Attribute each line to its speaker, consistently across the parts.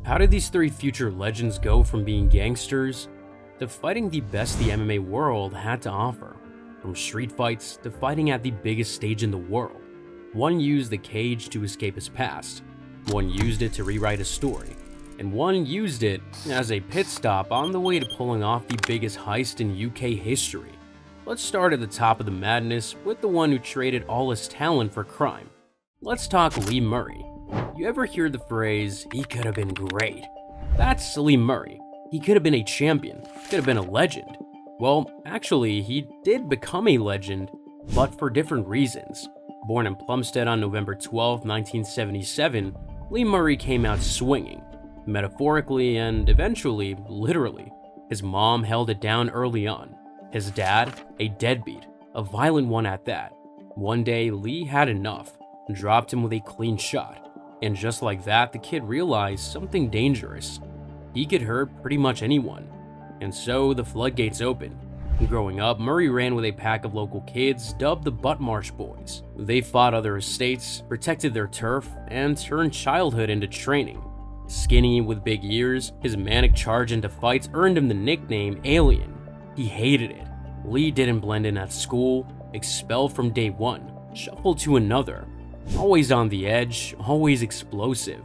Speaker 1: How did these three future legends go from being gangsters to fighting the best the MMA world had to offer? From street fights to fighting at the biggest stage in the world. One used the cage to escape his past, one used it to rewrite his story, and one used it as a pit stop on the way to pulling off the biggest heist in UK history. Let's start at the top of the madness with the one who traded all his talent for crime. Let's talk Lee Murray. You ever hear the phrase, "he could have been great"? That's Lee Murray. He could have been a champion, could have been a legend. Well, actually, he did become a legend, but for different reasons. Born in Plumstead on November 12, 1977, Lee Murray came out swinging, metaphorically and eventually, literally. His mom held it down early on. His dad, a deadbeat, a violent one at that. One day, Lee had enough, dropped him with a clean shot, and just like that, the kid realized something dangerous. He could hurt pretty much anyone, and so the floodgates opened. Growing up, Murray ran with a pack of local kids dubbed the Butt Marsh Boys. They fought other estates, protected their turf, and turned childhood into training. Skinny with big ears, his manic charge into fights earned him the nickname Alien. He hated it. Lee didn't blend in at school, expelled from day one, shuffled to another. Always on the edge, always explosive.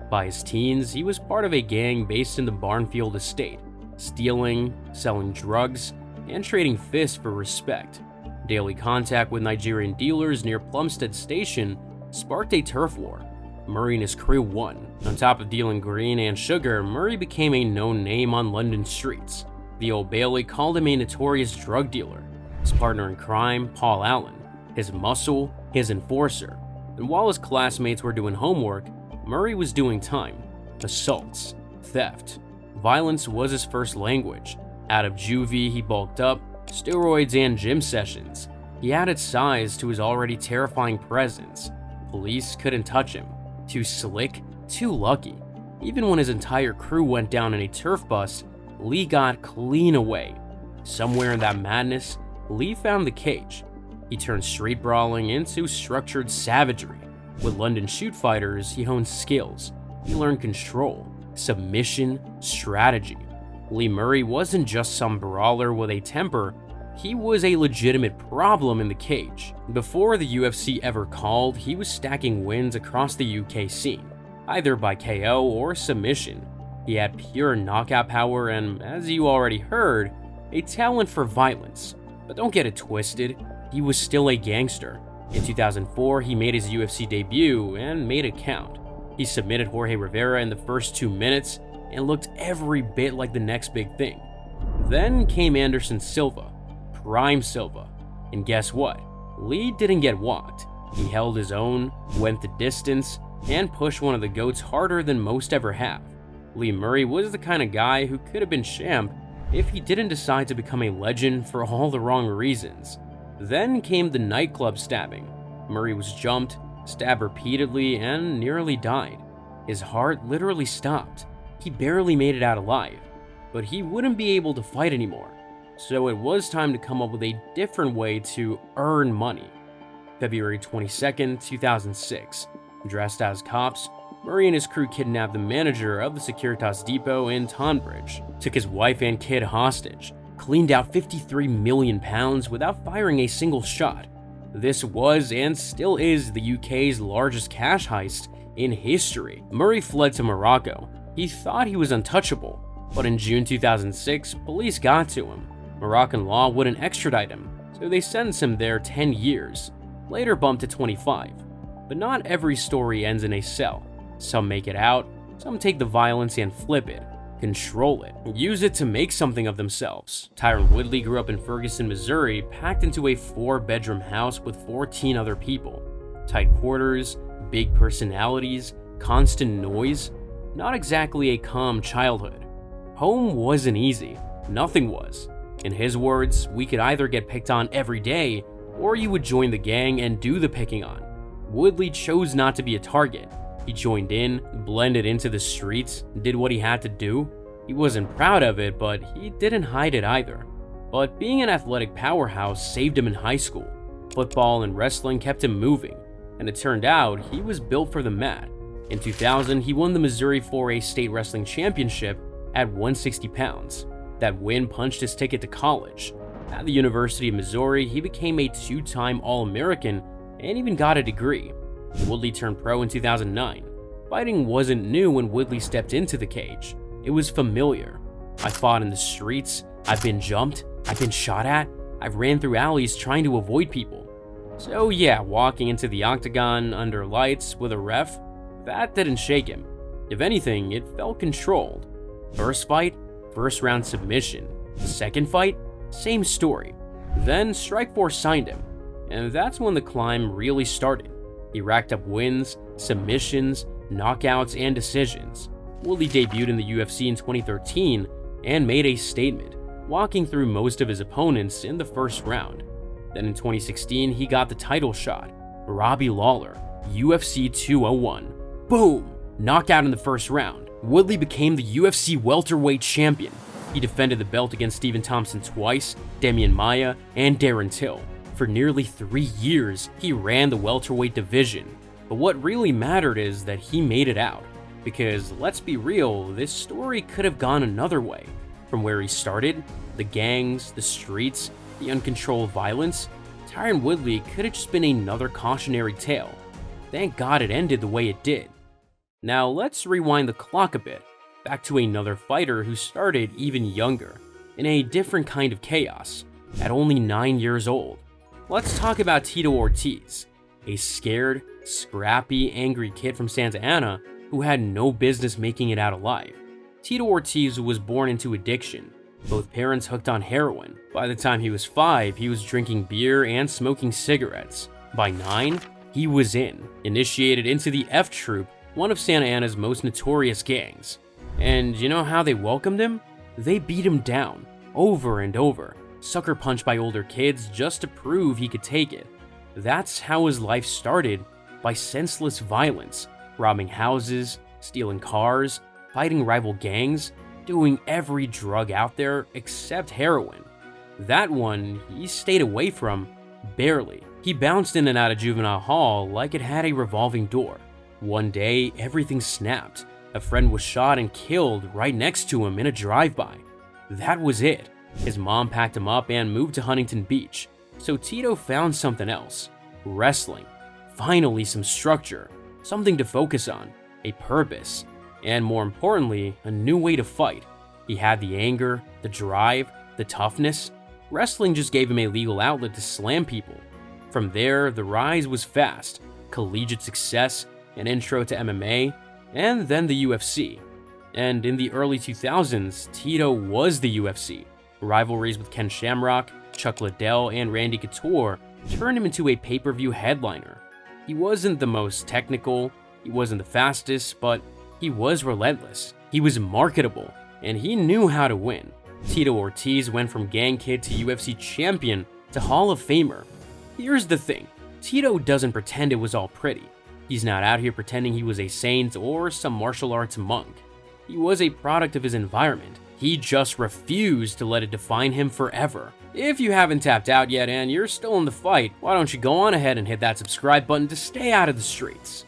Speaker 1: By his teens, he was part of a gang based in the Barnfield estate, stealing, selling drugs, and trading fists for respect. Daily contact with Nigerian dealers near Plumstead Station sparked a turf war. Murray and his crew won. On top of dealing green and sugar, Murray became a known name on London streets. The Old Bailey called him a notorious drug dealer. His partner in crime, Paul Allen, his muscle, his enforcer. And while his classmates were doing homework, Murray was doing time. Assaults, theft. Violence was his first language. Out of juvie, he bulked up, steroids and gym sessions. He added size to his already terrifying presence. Police couldn't touch him. Too slick, too lucky. Even when his entire crew went down in a turf bust, Lee got clean away. Somewhere in that madness, Lee found the cage. He turned street brawling into structured savagery. With London shoot fighters, he honed skills. He learned control, submission, strategy. Lee Murray wasn't just some brawler with a temper, he was a legitimate problem in the cage. Before the UFC ever called, he was stacking wins across the UK scene, either by KO or submission. He had pure knockout power and, as you already heard, a talent for violence. But don't get it twisted, he was still a gangster. In 2004, he made his UFC debut and made it count. He submitted Jorge Rivera in the first 2 minutes and looked every bit like the next big thing. Then came Anderson Silva, Prime Silva, and guess what? Lee didn't get walked. He held his own, went the distance, and pushed one of the GOATs harder than most ever have. Lee Murray was the kind of guy who could have been champ if he didn't decide to become a legend for all the wrong reasons. Then came the nightclub stabbing. Murray was jumped, stabbed repeatedly, and nearly died. His heart literally stopped. He barely made it out alive, but he wouldn't be able to fight anymore, so it was time to come up with a different way to earn money. February 22nd, 2006. Dressed as cops, Murray and his crew kidnapped the manager of the Securitas Depot in Tonbridge, took his wife and kid hostage, cleaned out £53 million without firing a single shot. This was and still is the UK's largest cash heist in history. Murray fled to Morocco. He thought he was untouchable, but in June 2006, police got to him. Moroccan law wouldn't extradite him, so they sentenced him there 10 years, later bumped to 25. But not every story ends in a cell. Some make it out, some take the violence and flip it, control it, and use it to make something of themselves. Tyron Woodley grew up in Ferguson, Missouri, packed into a 4-bedroom house with 14 other people. Tight quarters, big personalities, constant noise. Not exactly a calm childhood. Home wasn't easy. Nothing was. In his words, we could either get picked on every day, or you would join the gang and do the picking on. Woodley chose not to be a target. He joined in, blended into the streets, did what he had to do. He wasn't proud of it, but he didn't hide it either. But being an athletic powerhouse saved him in high school. Football and wrestling kept him moving, and it turned out he was built for the mat. In 2000, he won the Missouri 4A State Wrestling Championship at 160 pounds. That win punched his ticket to college. At the University of Missouri, he became a two-time All-American and even got a degree. Woodley turned pro in 2009. Fighting wasn't new when Woodley stepped into the cage. It was familiar. I fought in the streets, I've been jumped, I've been shot at, I've ran through alleys trying to avoid people. So yeah, walking into the octagon under lights with a ref, that didn't shake him. If anything, it felt controlled. First fight, first round submission. Second fight, same story. Then Strikeforce signed him, and that's when the climb really started. He racked up wins, submissions, knockouts, and decisions. Woodley debuted in the UFC in 2013 and made a statement, walking through most of his opponents in the first round. Then in 2016, he got the title shot. Robbie Lawler, UFC 201. Boom! Knockout in the first round. Woodley became the UFC welterweight champion. He defended the belt against Stephen Thompson twice, Demian Maia, and Darren Till. For nearly 3 years, he ran the welterweight division. But what really mattered is that he made it out. Because let's be real, this story could have gone another way. From where he started, the gangs, the streets, the uncontrolled violence, Tyron Woodley could have just been another cautionary tale. Thank God it ended the way it did. Now let's rewind the clock a bit, back to another fighter who started even younger, in a different kind of chaos, at only 9 years old. Let's talk about Tito Ortiz, a scared, scrappy, angry kid from Santa Ana who had no business making it out alive. Tito Ortiz was born into addiction. Both parents hooked on heroin. By the time he was 5, he was drinking beer and smoking cigarettes. By 9, he was initiated into the F Troop, one of Santa Ana's most notorious gangs. And you know how they welcomed him? They beat him down, over and over, sucker punched by older kids just to prove he could take it. That's how his life started, by senseless violence, robbing houses, stealing cars, fighting rival gangs, doing every drug out there except heroin. That one he stayed away from, barely. He bounced in and out of juvenile hall like it had a revolving door. One day, everything snapped. A friend was shot and killed right next to him in a drive-by. That was it. His mom packed him up and moved to Huntington Beach. So Tito found something else. Wrestling. Finally some structure. Something to focus on. A purpose. And more importantly, a new way to fight. He had the anger, the drive, the toughness. Wrestling just gave him a legal outlet to slam people. From there, the rise was fast. Collegiate success, an intro to MMA, and then the UFC. And in the early 2000s, Tito was the UFC. Rivalries with Ken Shamrock, Chuck Liddell, and Randy Couture turned him into a pay-per-view headliner. He wasn't the most technical, he wasn't the fastest, but he was relentless. He was marketable, and he knew how to win. Tito Ortiz went from gang kid to UFC champion to Hall of Famer. Here's the thing, Tito doesn't pretend it was all pretty. He's not out here pretending he was a saint or some martial arts monk. He was a product of his environment. He just refused to let it define him forever. If you haven't tapped out yet and you're still in the fight, why don't you go on ahead and hit that subscribe button to stay out of the streets.